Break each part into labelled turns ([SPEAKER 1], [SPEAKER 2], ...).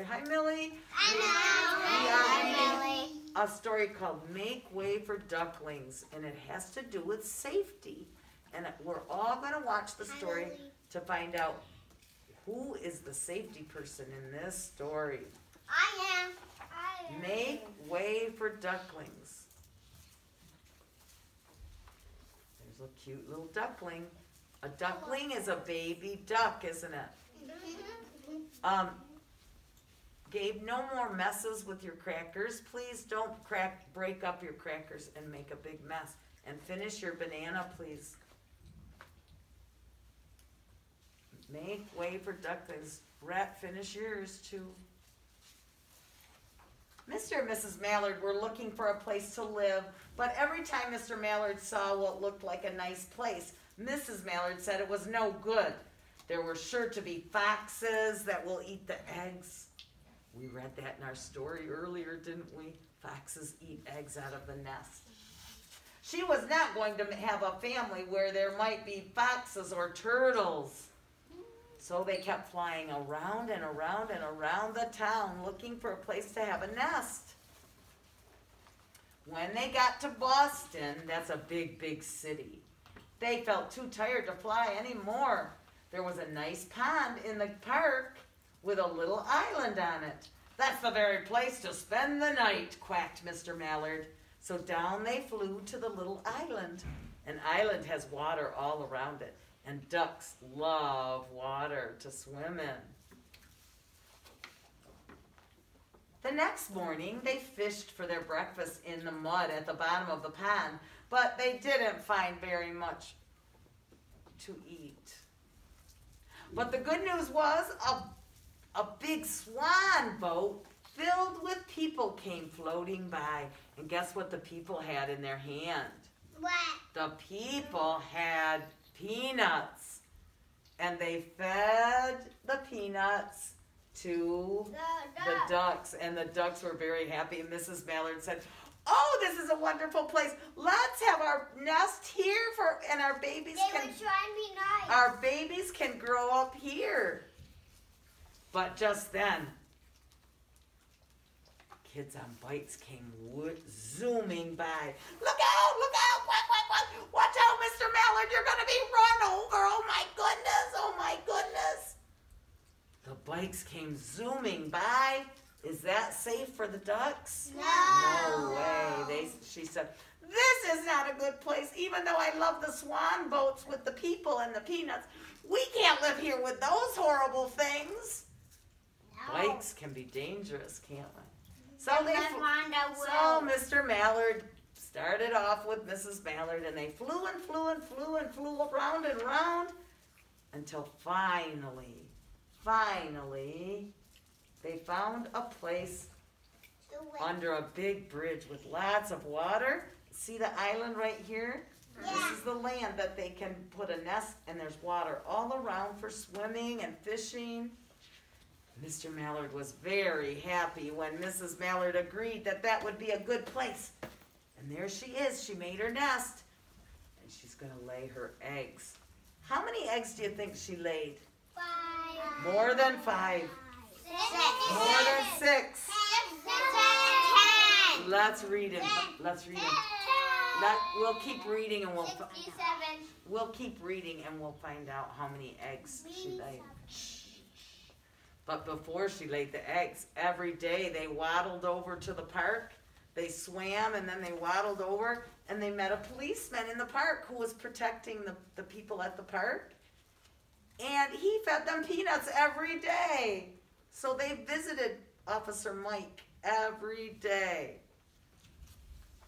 [SPEAKER 1] story. Hi, Millie.
[SPEAKER 2] Hi,
[SPEAKER 1] Millie. A story called Make Way for Ducklings, and it has to do with safety. And we're all going to watch the story to find out who is the safety person in this story.
[SPEAKER 2] I am.
[SPEAKER 1] Make way for ducklings. There's a cute little duckling. A duckling is a baby duck, isn't it? Gabe, no more messes with your crackers. Please don't break up your crackers and make a big mess. And finish your banana, please. Make way for ducklings. Rhett, finish yours too. Mr. and Mrs. Mallard were looking for a place to live, but every time Mr. Mallard saw what looked like a nice place, Mrs. Mallard said it was no good. There were sure to be foxes that will eat the eggs. We read that in our story earlier, didn't we? Foxes eat eggs out of the nest. She was not going to have a family where there might be foxes or turtles. So they kept flying around and around and around the town looking for a place to have a nest. When they got to Boston, that's a big, big city, they felt too tired to fly anymore. There was a nice pond in the park with a little island on it. That's the very place to spend the night, quacked Mr. Mallard. So down they flew to the little island. An island has water all around it. And ducks love water to swim in. The next morning, they fished for their breakfast in the mud at the bottom of the pond, but they didn't find very much to eat. But the good news was a big swan boat filled with people came floating by. And guess what the people had in their hand?
[SPEAKER 2] What?
[SPEAKER 1] The people had peanuts, and they fed the peanuts to the ducks, and the ducks were very happy. And Mrs. Mallard said, "Oh, this is a wonderful place. Let's have our nest here and our babies our babies can grow up here." But just then, kids on bikes came zooming by. Look out, look out, quack, quack, quack. Watch out, Mr. Mallard, you're going to be run over. Oh my goodness, oh my goodness. The bikes came zooming by. Is that safe for the ducks?
[SPEAKER 2] No.
[SPEAKER 1] No way. She said, "This is not a good place. Even though I love the swan boats with the people and the peanuts, we can't live here with those horrible things."
[SPEAKER 2] No.
[SPEAKER 1] Bikes can be dangerous, can't they? So Mr. Mallard started off with Mrs. Mallard, and they flew and flew and flew and flew around and round until finally, they found a place under a big bridge with lots of water. See the island right here?
[SPEAKER 2] Yeah.
[SPEAKER 1] This is the land that they can put a nest, and there's water all around for swimming and fishing. Mr. Mallard was very happy when Mrs. Mallard agreed that that would be a good place. And there she is. She made her nest. And she's going to lay her eggs. How many eggs do you think she laid?
[SPEAKER 2] 5.
[SPEAKER 1] More than 5.
[SPEAKER 2] 6.
[SPEAKER 1] More than 6.
[SPEAKER 2] 10.
[SPEAKER 1] Let's read it. Let's read it. We'll keep reading and we'll keep reading and we'll find out how many eggs she laid. But before she laid the eggs, every day they waddled over to the park. They swam and then they waddled over and they met a policeman in the park who was protecting the people at the park. And he fed them peanuts every day. So they visited Officer Mike every day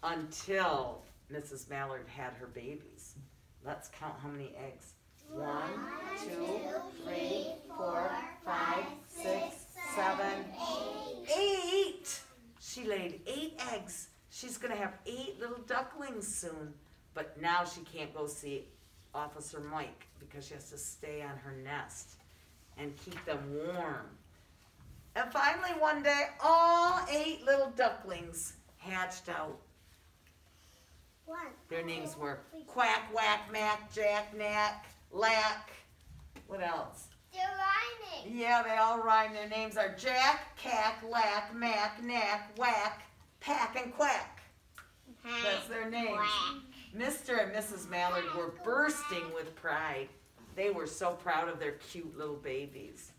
[SPEAKER 1] until Mrs. Mallard had her babies. Let's count how many eggs. 1, 2, 3, 4, 5, 6, 7, 8. She laid 8 eggs. She's going to have 8 little ducklings soon. But now she can't go see Officer Mike because she has to stay on her nest and keep them warm. And finally one day, all 8 little ducklings hatched out. Their names were Quack, Whack, Mack, Jack, Knack, Lack. What else?
[SPEAKER 2] still rhyming.
[SPEAKER 1] Yeah, they all rhyme. Their names are Jack, Cack, Lack, Mac, Knack, Whack, Pack, and Quack. That's their names. Mr. and Mrs. Mallard were bursting with pride. They were so proud of their cute little babies.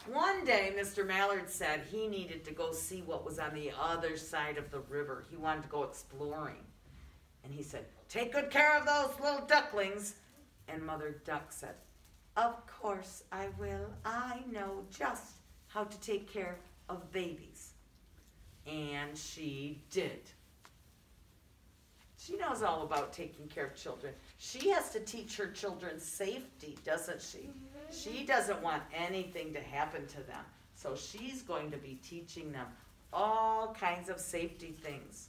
[SPEAKER 1] One day, Mr. Mallard said he needed to go see what was on the other side of the river. He wanted to go exploring. And he said, "Take good care of those little ducklings." And Mother Duck said, "Of course I will. I know just how to take care of babies." And she did. She knows all about taking care of children. She has to teach her children safety, doesn't she? She doesn't want anything to happen to them. So she's going to be teaching them all kinds of safety things.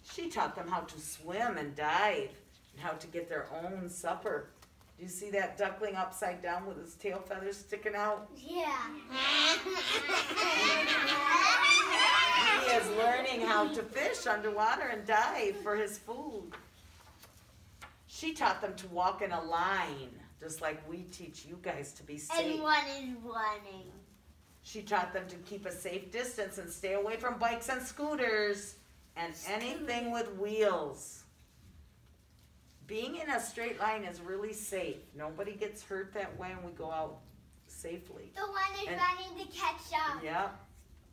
[SPEAKER 1] She taught them how to swim and dive and how to get their own supper. Do you see that duckling upside down with his tail feathers sticking out?
[SPEAKER 2] Yeah.
[SPEAKER 1] He is learning how to fish underwater and dive for his food. She taught them to walk in a line, just like we teach you guys to be safe.
[SPEAKER 2] And one is running.
[SPEAKER 1] She taught them to keep a safe distance and stay away from bikes and scooters and anything with wheels. Being in a straight line is really safe. Nobody gets hurt that way and we go out safely.
[SPEAKER 2] The one is running to catch up.
[SPEAKER 1] Yep.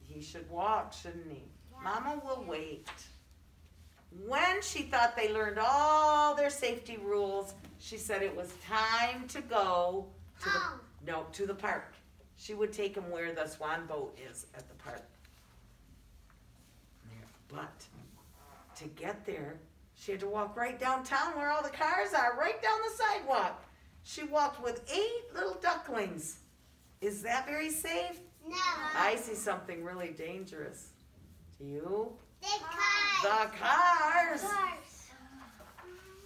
[SPEAKER 1] He should walk, shouldn't he?
[SPEAKER 2] Yeah.
[SPEAKER 1] Mama will wait. When she thought they learned all their safety rules, she said it was time to go to the park. She would take them where the swan boat is at the park. But to get there, she had to walk right downtown where all the cars are, right down the sidewalk. She walked with 8 little ducklings. Is that very safe?
[SPEAKER 2] No.
[SPEAKER 1] I see something really dangerous. Do you?
[SPEAKER 2] The cars.
[SPEAKER 1] The cars.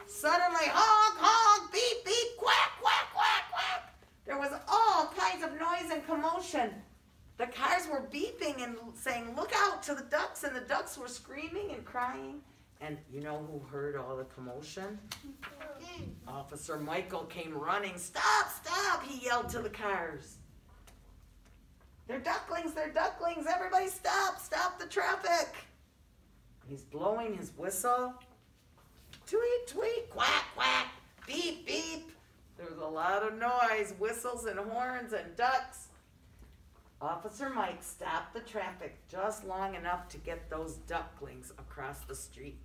[SPEAKER 1] Suddenly, honk, honk, beep, beep, quack, quack, quack, quack. There was all kinds of noise and commotion. The cars were beeping and saying, "Look out," to the ducks, and the ducks were screaming and crying. And you know who heard all the commotion? Officer Michael came running. "Stop, stop," he yelled to the cars. "They're ducklings, they're ducklings. Everybody stop, stop the traffic." He's blowing his whistle. Tweet, tweet, quack, quack, beep, beep. There was a lot of noise, whistles and horns and ducks. Officer Mike stopped the traffic just long enough to get those ducklings across the street.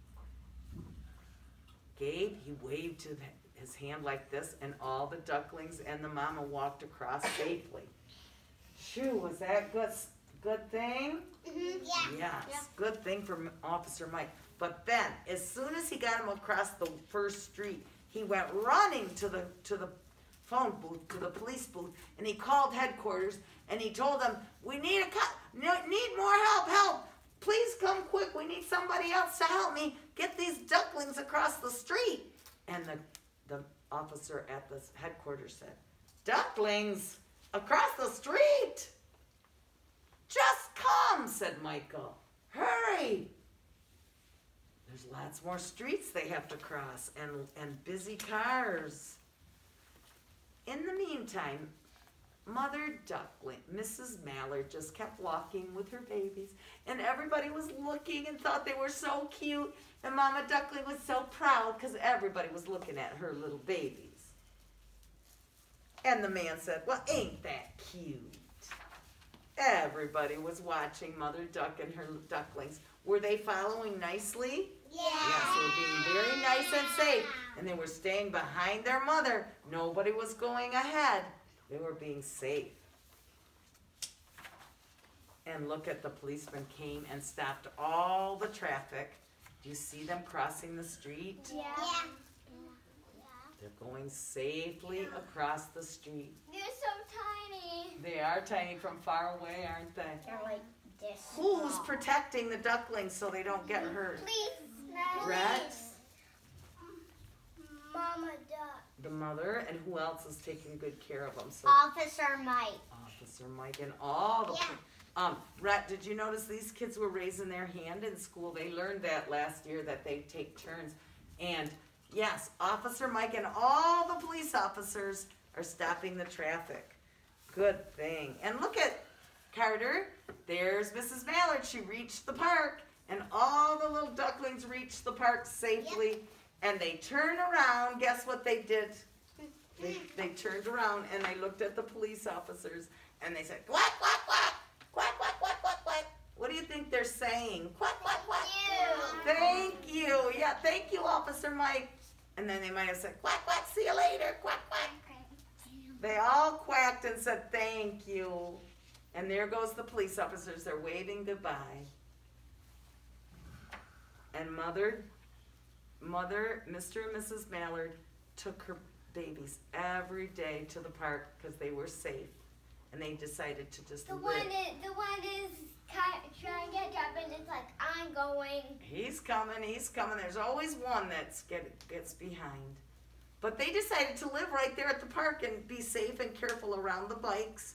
[SPEAKER 1] Gabe, he waved to his hand like this, and all the ducklings and the mama walked across safely. Shoo, was that good thing?
[SPEAKER 2] Mm-hmm.
[SPEAKER 1] Yeah. Yes, good thing for Officer Mike. But then, as soon as he got him across the first street, he went running to the phone booth, to the police booth, and he called headquarters, and he told them, "We need need more help. Please come quick. We need somebody else to help me get these ducklings across the street." And the officer at the headquarters said, "Ducklings across the street? Just come," said Michael. "Hurry. There's lots more streets they have to cross and busy cars." In the meantime, Mother Duckling, Mrs. Mallard, just kept walking with her babies, and everybody was looking and thought they were so cute, and Mama Duckling was so proud because everybody was looking at her little babies. And the man said, "Well, ain't that cute?" Everybody was watching Mother Duck and her ducklings. Were they following nicely?
[SPEAKER 2] Yeah.
[SPEAKER 1] Yes, they were being very nice and safe, and they were staying behind their mother. Nobody was going ahead. They were being safe. And look at the policeman came and stopped all the traffic. Do you see them crossing the street?
[SPEAKER 2] Yeah.
[SPEAKER 1] They're going safely across the street.
[SPEAKER 2] They're so tiny.
[SPEAKER 1] They are tiny from far away, aren't they?
[SPEAKER 2] They're like this.
[SPEAKER 1] Who's protecting the ducklings so they don't get hurt?
[SPEAKER 2] Please.
[SPEAKER 1] Rex?
[SPEAKER 2] Mama Duck.
[SPEAKER 1] The mother, and who else is taking good care of them? So
[SPEAKER 2] Officer Mike.
[SPEAKER 1] Officer Mike and all the Rhett, did you notice these kids were raising their hand in school? They learned that last year that they take turns. And Yes, Officer Mike and all the police officers are stopping the traffic. Good thing. And look at Carter. There's Mrs. Mallard. She reached the park, and all the little ducklings reached the park safely. And they turned around. Guess what they did? They turned around and they looked at the police officers and they said, quack, quack, quack, quack, quack, quack, quack, quack. What do you think they're saying? Quack, quack, quack. Thank you. Yeah, thank you, Officer Mike. And then they might have said, quack, quack, see you later, quack, quack. They all quacked and said, thank you. And there goes the police officers. They're waving goodbye. And Mr. and Mrs. Mallard took her babies every day to the park because they were safe. And they decided to just
[SPEAKER 2] The
[SPEAKER 1] live.
[SPEAKER 2] one is trying to get up and it's like, I'm going.
[SPEAKER 1] He's coming. There's always one that gets behind. But they decided to live right there at the park and be safe and careful around the bikes.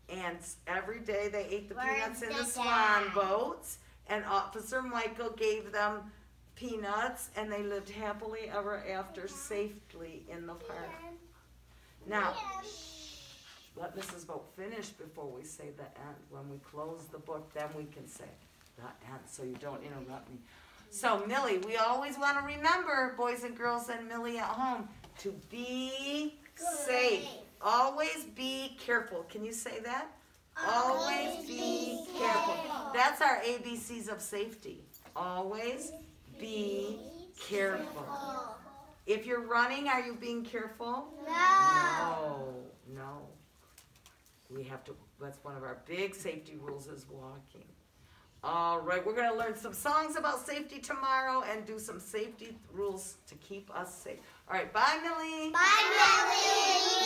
[SPEAKER 1] And every day they ate the peanuts in the swan boats. And Officer Michael gave them peanuts. And they lived happily ever after safely in the park. Now, let Mrs. Vogt finish before we say the end. When we close the book, then we can say the end, so you don't interrupt me. So, Millie, we always want to remember, boys and girls and Millie at home, to be safe. Always be careful. Can you say that? Always be careful. That's our ABCs of safety. Always be careful. If you're running, are you being careful? No. We have to, that's one of our big safety rules is walking. All right, we're going to learn some songs about safety tomorrow and do some safety rules to keep us safe. All right, bye, Millie.
[SPEAKER 2] Bye, Millie.